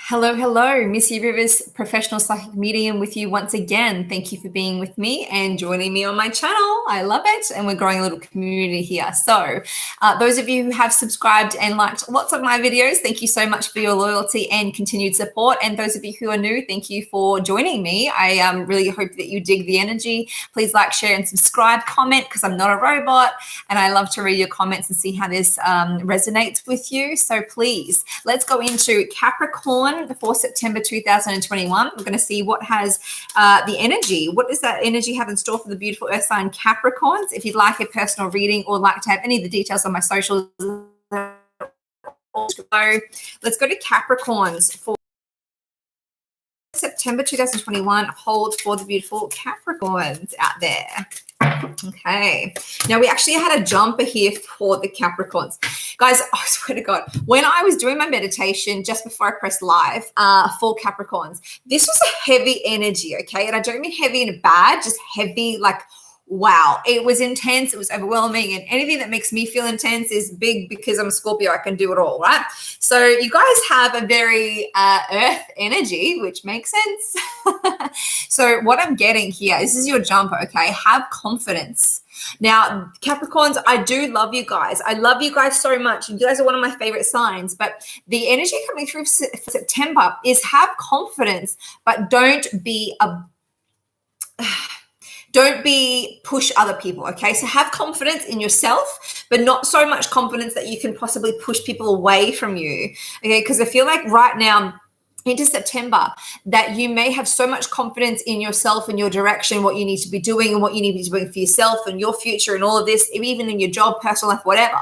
Hello, hello. Missy Rivers, professional psychic medium with you once again. Thank you for being with me and joining me on my channel. I love it. And we're growing a little community here. So those of you who have subscribed and liked lots of my videos, thank you so much for your loyalty and continued support. And those of you who are new, thank you for joining me. I really hope that you dig the energy. Please like, share, and subscribe, comment, because I'm not a robot. And I love to read your comments and see how this resonates with you. So please, let's go into Capricorn for September 2021. We're going to see what has the energy. What does that energy have in store for the beautiful earth sign Capricorns? If you'd like a personal reading or like to have any of the details on my socials, let's go to Capricorns for September 2021 hold for the beautiful Capricorns out there. Okay, now we actually had a jumper here for the Capricorns. Guys, I swear to God, when I was doing my meditation just before I pressed live for Capricorns, this was a heavy energy, okay? And I don't mean heavy in a bad, just heavy, like, wow, it was intense, it was overwhelming, and anything that makes me feel intense is big because I'm a Scorpio, I can do it all, right? So you guys have a very earth energy, which makes sense. So what I'm getting here, this is your jumper, okay? Have confidence. Now, Capricorns, I do love you guys. I love you guys so much. You guys are one of my favorite signs, but the energy coming through for September is have confidence, but don't be push other people, okay? So have confidence in yourself, but not so much confidence that you can possibly push people away from you, okay? Because I feel like right now into September that you may have so much confidence in yourself and your direction, what you need to be doing and what you need to be doing for yourself and your future and all of this, even in your job, personal life, whatever.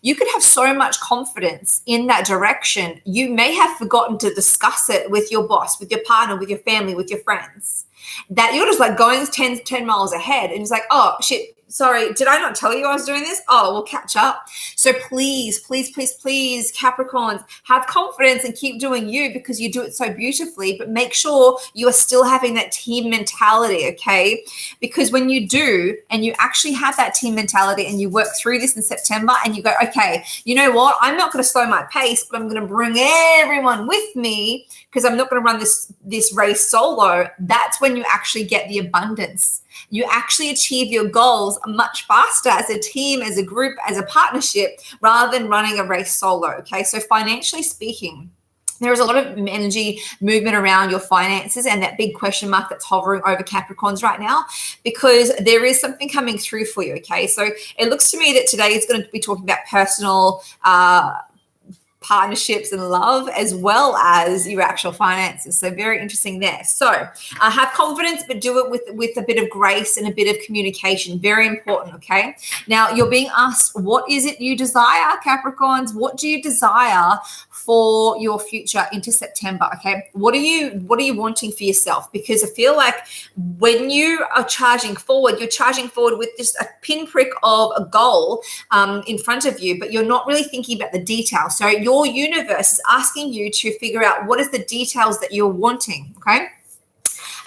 You could have so much confidence in that direction. You may have forgotten to discuss it with your boss, with your partner, with your family, with your friends, that you're just like going 10 miles ahead and it's like, oh shit, sorry, did I not tell you I was doing this? Oh, we'll catch up. So please, please, please, please, Capricorns, have confidence and keep doing you because you do it so beautifully, but make sure you are still having that team mentality, okay? Because when you do and you actually have that team mentality and you work through this in September and you go, okay, you know what? I'm not going to slow my pace, but I'm going to bring everyone with me because I'm not going to run this race solo. That's when you actually get the abundance. You actually achieve your goals much faster as a team, as a group, as a partnership, rather than running a race solo, okay? So financially speaking, there is a lot of energy movement around your finances and that big question mark that's hovering over Capricorns right now because there is something coming through for you, okay? So it looks to me that today is going to be talking about personal partnerships and love as well as your actual finances. So very interesting there. So have confidence, but do it with a bit of grace and a bit of communication. Very important, okay? Now you're being asked, what is it you desire, Capricorns? What do you desire for your future into September, okay? What are you wanting for yourself? Because I feel like when you are charging forward, you're charging forward with just a pinprick of a goal in front of you, but you're not really thinking about the details. So your universe is asking you to figure out what is the details that you're wanting, okay?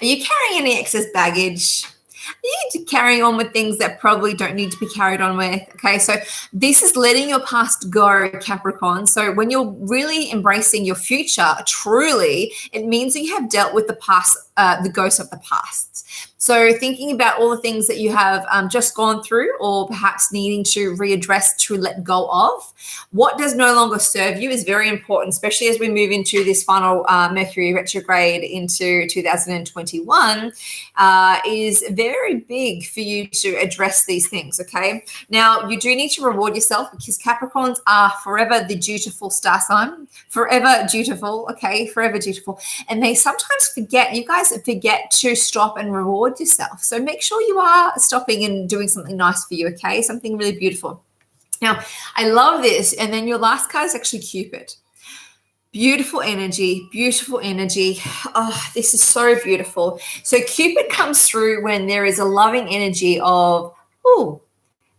Are you carrying any excess baggage? Are you carrying on with things that probably don't need to be carried on with? Okay, so this is letting your past go, Capricorn. So when you're really embracing your future, truly, it means that you have dealt with the past, the ghosts of the past. So thinking about all the things that you have just gone through or perhaps needing to readdress to let go of, what does no longer serve you is very important, especially as we move into this final Mercury retrograde into 2021, is very big for you to address these things, okay? Now, you do need to reward yourself because Capricorns are forever the dutiful star sign, forever dutiful, okay? Forever dutiful. And they sometimes forget, you guys forget to stop and reward yourself. So make sure you are stopping and doing something nice for you, okay? Something really beautiful. Now, I love this. And then your last card is actually Cupid. Beautiful energy, beautiful energy. Oh, this is so beautiful. So Cupid comes through when there is a loving energy of, oh,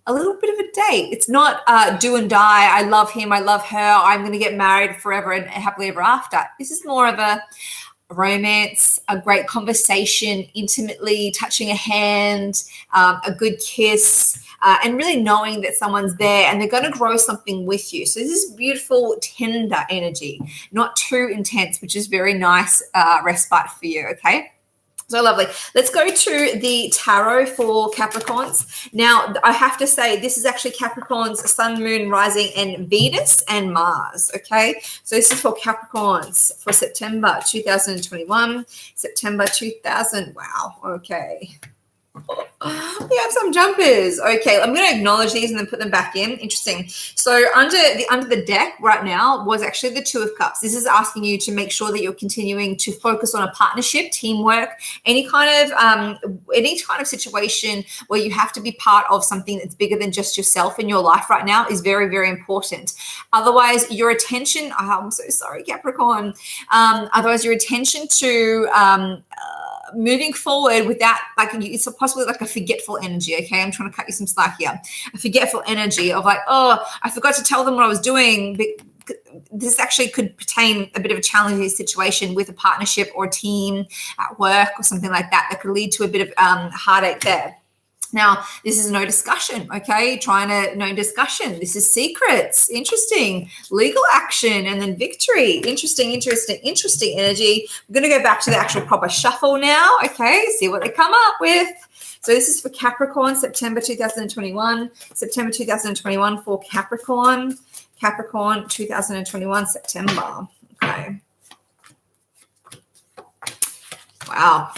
a little bit of a date. It's not do and die. I love him. I love her. I'm going to get married forever and happily ever after. This is more of a, romance, a great conversation, intimately touching a hand, a good kiss, and really knowing that someone's there and they're going to grow something with you. So this is beautiful, tender energy, not too intense, which is very nice respite for you, okay? So lovely. Let's go to the tarot for Capricorns. Now, I have to say, this is actually Capricorns, Sun, Moon, Rising, and Venus and Mars, okay? So this is for Capricorns for September 2021, September 2000. Wow, okay. We have some jumpers. Okay, I'm going to acknowledge these and then put them back in. Interesting. So under the deck right now was actually the Two of Cups. This is asking you to make sure that you're continuing to focus on a partnership, teamwork, any kind of situation where you have to be part of something that's bigger than just yourself in your life right now is very, very important. Otherwise, your attention, I'm so sorry, Capricorn. Otherwise, your attention to moving forward without, like, it's possibly like a forgetful energy, okay? I'm trying to cut you some slack here. A forgetful energy of like, oh, I forgot to tell them what I was doing. This actually could pertain a bit of a challenging situation with a partnership or a team at work or something like that that could lead to a bit of heartache there. Now, this is no discussion, okay? No discussion. This is secrets. Interesting. Legal action and then victory. Interesting energy. I'm going to go back to the actual proper shuffle now, okay? See what they come up with. So this is for Capricorn, September 2021. September 2021 for Capricorn. Capricorn 2021, September. Okay. Wow.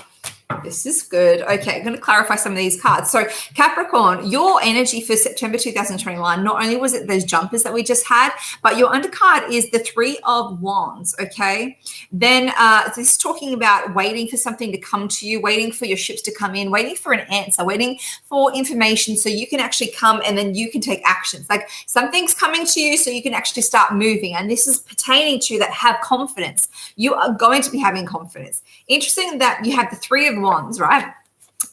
This is good. Okay, I'm going to clarify some of these cards. So Capricorn, your energy for September 2021, not only was it those jumpers that we just had, but your undercard is the Three of Wands, okay? Then this is talking about waiting for something to come to you, waiting for your ships to come in, waiting for an answer, waiting for information so you can actually come and then you can take actions. Like something's coming to you so you can actually start moving. And this is pertaining to that have confidence. You are going to be having confidence. Interesting that you have the Three of Wands, right?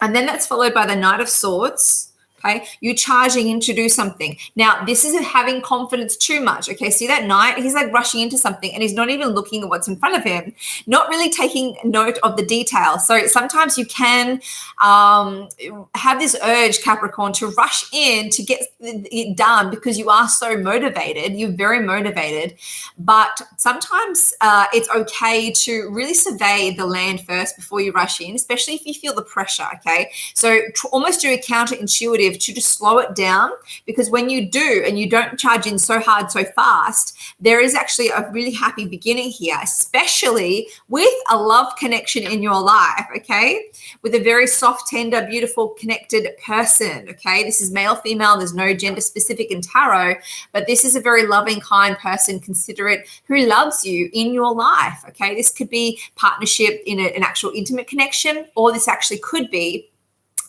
And then that's followed by the Knight of Swords. Okay, you're charging in to do something. Now, this isn't having confidence too much. Okay, see that knight? He's like rushing into something and he's not even looking at what's in front of him, not really taking note of the details. So sometimes you can have this urge, Capricorn, to rush in to get it done because you are so motivated. You're very motivated. But sometimes it's okay to really survey the land first before you rush in, especially if you feel the pressure. Okay, so almost do a counterintuitive to just slow it down, because when you do and you don't charge in so hard so fast, there is actually a really happy beginning here, especially with a love connection in your life, okay? With a very soft, tender, beautiful, connected person, okay? This is male, female, there's no gender specific in tarot, but this is a very loving, kind person, considerate, who loves you in your life, okay? This could be partnership in an actual intimate connection, or this actually could be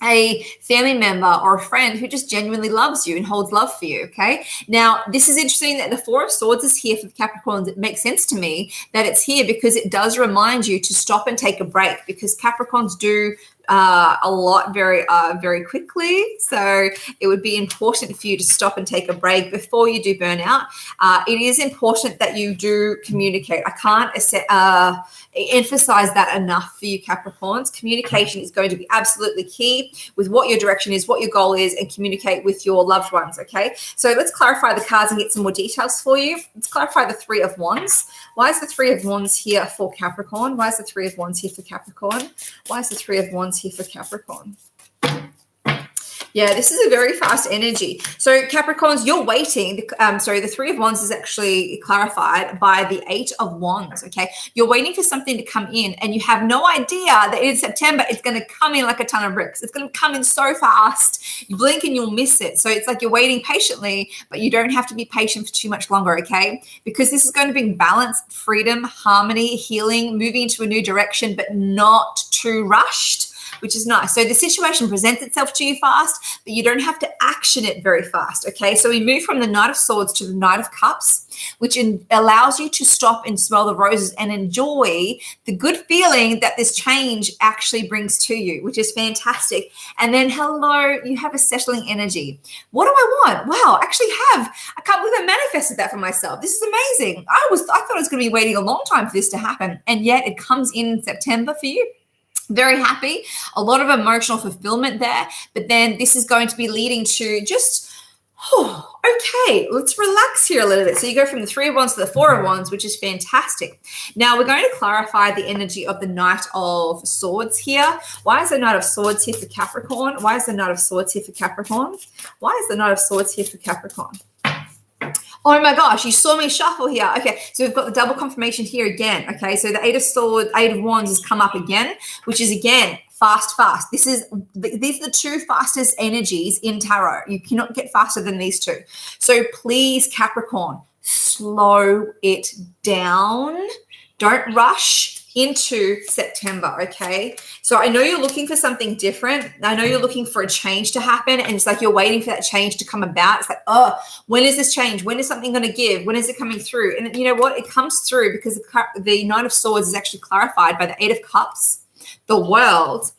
a family member or a friend who just genuinely loves you and holds love for you, okay? Now, this is interesting that the Four of Swords is here for the Capricorns. It makes sense to me that it's here because it does remind you to stop and take a break, because Capricorns do a lot very quickly. So it would be important for you to stop and take a break before you do burn out. It is important that you do communicate. I can't emphasize that enough for you, Capricorns. Communication is going to be absolutely key with what your direction is, what your goal is, and communicate with your loved ones, okay? So let's clarify the cards and get some more details for you. Let's clarify the Three of Wands. Why is the Three of Wands here for Capricorn? Why is the Three of Wands here for Capricorn? Why is the Three of Wands here for Capricorn? Yeah, this is a very fast energy. So Capricorns, you're waiting. The Three of Wands is actually clarified by the Eight of Wands, okay? You're waiting for something to come in and you have no idea that in September it's going to come in like a ton of bricks. It's going to come in so fast. You blink and you'll miss it. So it's like you're waiting patiently, but you don't have to be patient for too much longer, okay? Because this is going to bring balance, freedom, harmony, healing, moving into a new direction, but not too rushed. which is nice. So the situation presents itself to you fast, but you don't have to action it very fast, okay? So we move from the Knight of Swords to the Knight of Cups, which allows you to stop and smell the roses and enjoy the good feeling that this change actually brings to you, which is fantastic. And then, hello, you have a settling energy. What do I want? Wow, I actually have. I can't believe I manifested that for myself. This is amazing. I thought I was going to be waiting a long time for this to happen, and yet it comes in September for you. Very happy. A lot of emotional fulfillment there, but then this is going to be leading to just, okay, let's relax here a little bit. So you go from the Three of Wands to the Four of Wands, which is fantastic. Now we're going to clarify the energy of the Knight of Swords here. Why is the Knight of Swords here for Capricorn? Why is the Knight of Swords here for Capricorn? Why is the Knight of Swords here for Capricorn? Oh my gosh, you saw me shuffle here. Okay, so we've got the double confirmation here again. Okay, so the Eight of Swords, Eight of Wands has come up again, which is again, fast. These are the two fastest energies in tarot. You cannot get faster than these two. So please, Capricorn, slow it down. Don't rush into September, okay? So I know you're looking for something different. I know you're looking for a change to happen, and it's like you're waiting for that change to come about. It's like, oh, when is this change? When is something going to give? When is it coming through? And you know what? It comes through because the Knight of Swords is actually clarified by the Eight of Cups, the World,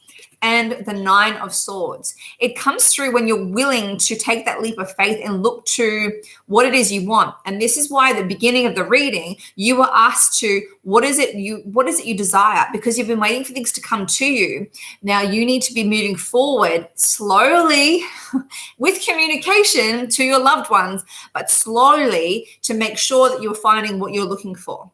and the Nine of Swords. It comes through when you're willing to take that leap of faith and look to what it is you want. And this is why at the beginning of the reading, you were asked to, what is it you desire? Because you've been waiting for things to come to you. Now you need to be moving forward slowly with communication to your loved ones, but slowly to make sure that you're finding what you're looking for.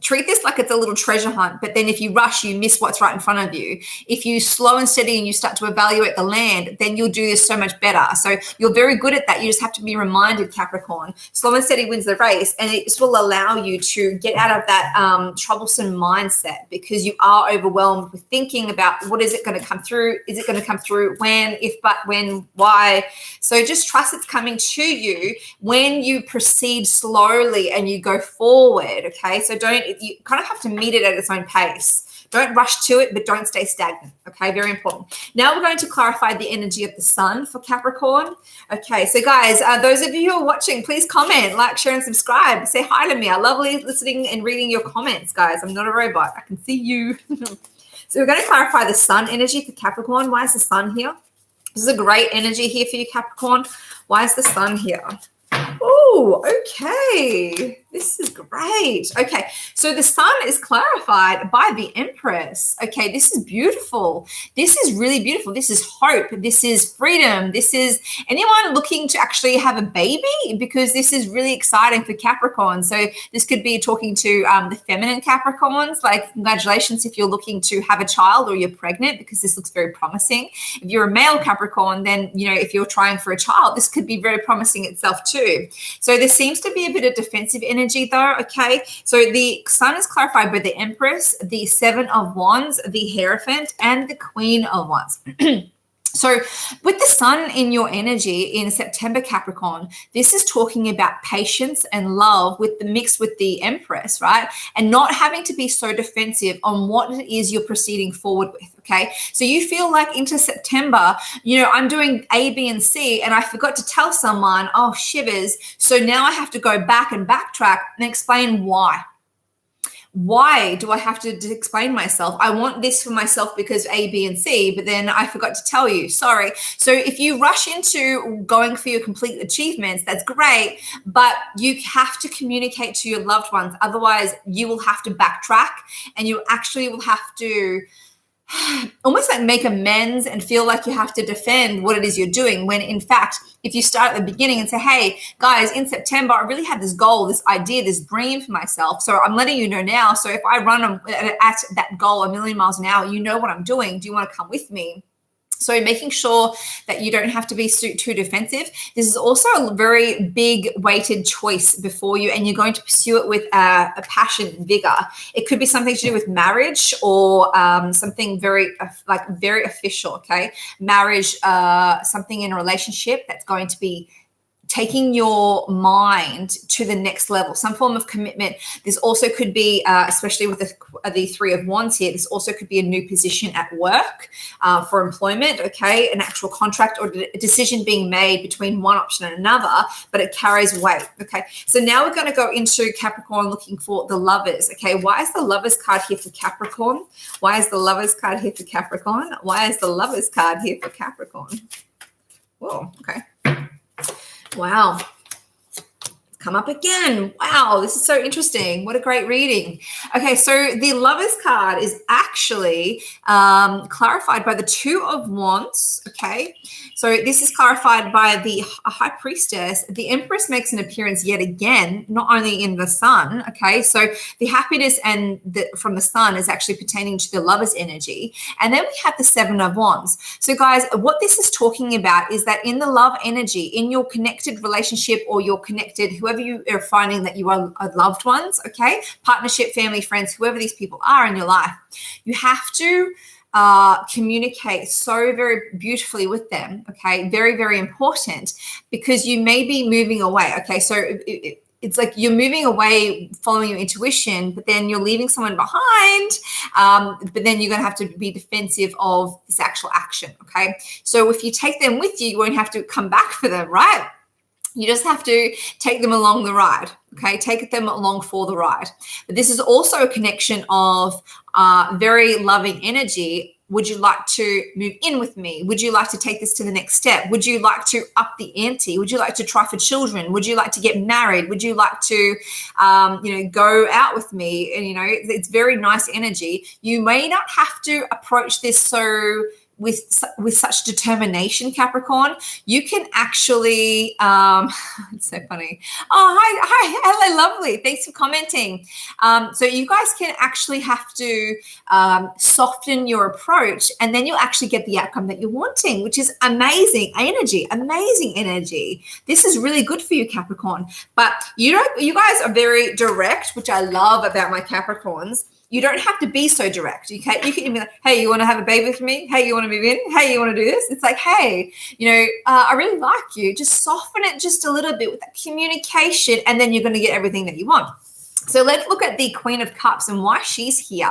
Treat this like it's a little treasure hunt, but then if you rush, you miss what's right in front of you. If you slow and steady and you start to evaluate the land, then you'll do this so much better. So you're very good at that. You just have to be reminded, Capricorn, slow and steady wins the race, and it just will allow you to get out of that troublesome mindset, because you are overwhelmed with thinking about what is it going to come through? Is it going to come through? When, if, but, when, why? So just trust it's coming to you when you proceed slowly and you go forward, okay? So you kind of have to meet it at its own pace. Don't rush to it, but don't stay stagnant. Okay, very important. Now we're going to clarify the energy of the sun for Capricorn. Okay, so guys, those of you who are watching, please comment, like, share, and subscribe. Say hi to me. I love listening and reading your comments, guys. I'm not a robot. I can see you. So we're going to clarify the sun energy for Capricorn. Why is the sun here? This is a great energy here for you, Capricorn. Why is the sun here? Oh, okay. This is great. Okay, so the sun is clarified by the Empress. Okay, this is beautiful. This is really beautiful. This is hope. This is freedom. This is anyone looking to actually have a baby, because this is really exciting for Capricorn. So this could be talking to the feminine Capricorns, like congratulations if you're looking to have a child or you're pregnant, because this looks very promising. If you're a male Capricorn, then, you know, if you're trying for a child, this could be very promising itself too. So there seems to be a bit of defensive energy though, okay? So the sun is clarified by the Empress, the Seven of Wands, the Hierophant, and the Queen of Wands. So with the sun in your energy in September, Capricorn, this is talking about patience and love with the mix with the Empress, right? And not having to be so defensive on what it is you're proceeding forward with, okay? So you feel like into September, you know, I'm doing A, B, and C, and I forgot to tell someone, oh, shivers. So now I have to go back and backtrack and explain why. Why do I have to explain myself? I want this for myself because A, B, and C, but then I forgot to tell you. Sorry. So if you rush into going for your complete achievements, that's great, but you have to communicate to your loved ones. Otherwise, you will have to backtrack, and you actually will have to almost like make amends and feel like you have to defend what it is you're doing, when in fact, if you start at the beginning and say, hey guys, in September, I really had this goal, this idea, this dream for myself. So I'm letting you know now. So if I run at that goal a million miles an hour, you know what I'm doing. Do you want to come with me? So making sure that you don't have to be too defensive. This is also a very big weighted choice before you, and you're going to pursue it with a passion, vigor. It could be something to do with marriage or something very official, okay? Marriage, something in a relationship that's going to be taking your mind to the next level, some form of commitment. This also could be, especially with the Three of Wands here, this also could be a new position at work for employment, okay, an actual contract or a decision being made between one option and another, but it carries weight, okay? So now we're going to go into Capricorn looking for the Lovers, okay? Why is the Lovers card here for Capricorn? Why is the Lovers card here for Capricorn? Why is the Lovers card here for Capricorn? Whoa, okay. Wow. Come up again. Wow, this is so interesting. What a great reading. Okay, so the Lovers card is actually clarified by the Two of Wands, okay? So this is clarified by the High Priestess. The Empress makes an appearance yet again, not only in the Sun, okay? So the happiness and from the Sun is actually pertaining to the Lovers energy. And then we have the Seven of Wands. So guys, what this is talking about is that in the love energy, in your connected relationship or your connected, whoever you are finding that you are loved ones, okay, partnership, family, friends, whoever these people are in your life, you have to communicate so very beautifully with them, okay, very, very important, because you may be moving away, okay, so it's like you're moving away following your intuition, but then you're leaving someone behind, but then you're going to have to be defensive of this actual action, okay? So if you take them with you, you won't have to come back for them, right? You just have to take them along the ride, okay? Take them along for the ride. But this is also a connection of very loving energy. Would you like to move in with me? Would you like to take this to the next step? Would you like to up the ante? Would you like to try for children? Would you like to get married? Would you like to, go out with me? And, it's very nice energy. You may not have to approach this with such determination, Capricorn. You can actually it's so funny. Oh, hi, hello, lovely, thanks for commenting. So you guys can actually have to soften your approach, and then you'll actually get the outcome that you're wanting, which is amazing energy. This is really good for you, Capricorn. But you guys are very direct, which I love about my Capricorns. You don't have to be so direct. You can be like, hey, you want to have a baby with me? Hey, you want to move in? Hey, you want to do this? It's like, hey, I really like you. Just soften it just a little bit with that communication, and then you're going to get everything that you want. So let's look at the Queen of Cups and why she's here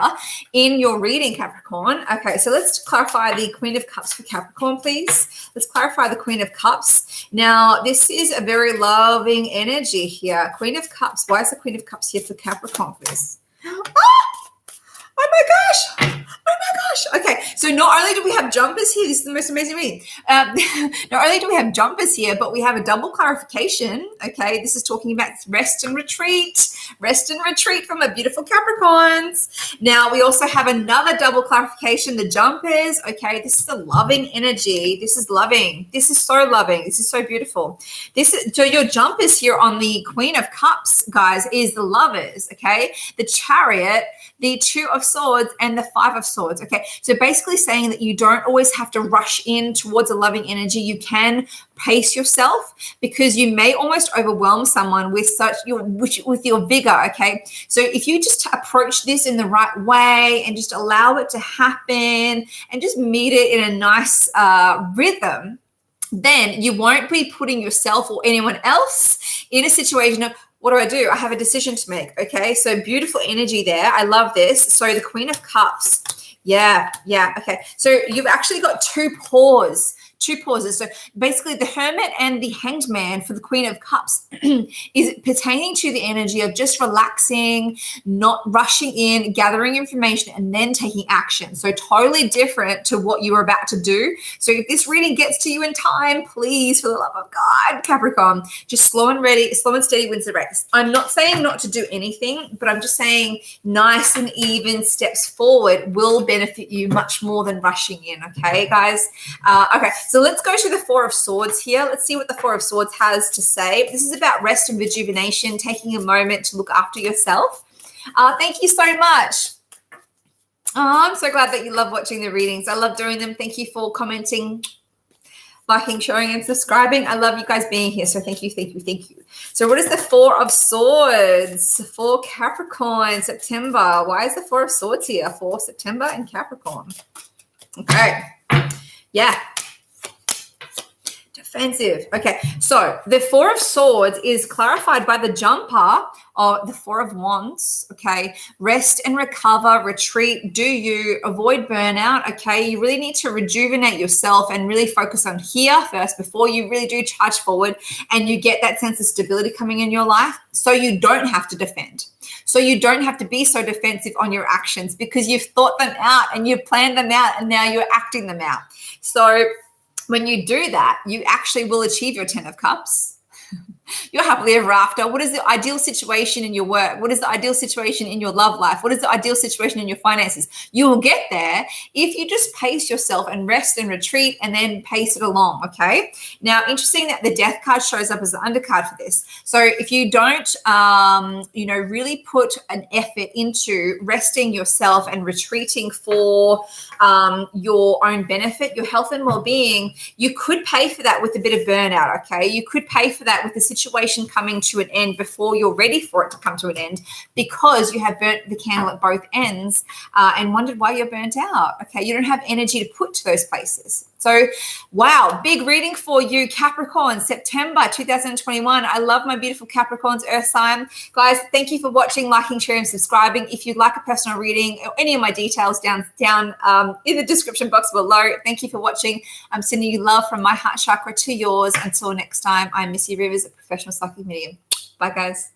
in your reading, Capricorn. Okay, so let's clarify the Queen of Cups for Capricorn, please. Let's clarify the Queen of Cups. Now, this is a very loving energy here. Queen of Cups. Why is the Queen of Cups here for Capricorn, please? Oh my gosh. Okay, so not only do we have jumpers here, this is the most amazing reading. Not only do we have jumpers here, but we have a double clarification. Okay, this is talking about rest and retreat from our beautiful Capricorns. Now, we also have another double clarification, the jumpers. Okay, this is the loving energy. This is loving. This is so loving. This is so beautiful. So your jumpers here on the Queen of Cups, guys, is the Lovers. Okay, the Chariot, the Two of Swords, and the Five of Swords. Okay, so basically saying that you don't always have to rush in towards a loving energy. You can pace yourself, because you may almost overwhelm someone with your vigor. Okay, so if you just approach this in the right way and just allow it to happen and just meet it in a nice rhythm, then you won't be putting yourself or anyone else in a situation of, what do? I have a decision to make. Okay, so beautiful energy there. I love this. So the Queen of Cups. Yeah. Okay, so you've actually got two pauses. So basically the Hermit and the Hanged Man for the Queen of Cups is pertaining to the energy of just relaxing, not rushing in, gathering information, and then taking action. So totally different to what you were about to do. So if this reading gets to you in time, please, for the love of God, Capricorn, just slow and steady wins the race. I'm not saying not to do anything, but I'm just saying nice and even steps forward will benefit you much more than rushing in. Okay, guys? Okay. So let's go to the Four of Swords here. Let's see what the Four of Swords has to say. This is about rest and rejuvenation, taking a moment to look after yourself. Thank you so much. Oh, I'm so glad that you love watching the readings. I love doing them. Thank you for commenting, liking, sharing, and subscribing. I love you guys being here. So thank you. So what is the Four of Swords for Capricorn September? Why is the Four of Swords here for September in Capricorn? Okay. Yeah. Defensive. Okay. So the Four of Swords is clarified by the jumper of the Four of Wands. Okay. Rest and recover, retreat, do you, avoid burnout. Okay. You really need to rejuvenate yourself and really focus on here first before you really do charge forward and you get that sense of stability coming in your life so you don't have to defend. So you don't have to be so defensive on your actions because you've thought them out and you've planned them out and now you're acting them out. So when you do that, you actually will achieve your 10 of Cups. You're happily ever after. What is the ideal situation in your work? What is the ideal situation in your love life? What is the ideal situation in your finances? You will get there if you just pace yourself and rest and retreat and then pace it along, okay? Now, interesting that the Death card shows up as the undercard for this. So if you don't, really put an effort into resting yourself and retreating for your own benefit, your health and well-being, you could pay for that with a bit of burnout, okay? You could pay for that with the situation coming to an end before you're ready for it to come to an end because you have burnt the candle at both ends and wondered why you're burnt out. Okay, you don't have energy to put to those places. So, wow, big reading for you, Capricorn, September 2021. I love my beautiful Capricorns, Earth sign. Guys, thank you for watching, liking, sharing, subscribing. If you'd like a personal reading or any of my details down in the description box below. Thank you for watching. I'm sending you love from my heart chakra to yours. Until next time, I'm Missy Rivers, a professional psychic medium. Bye, guys.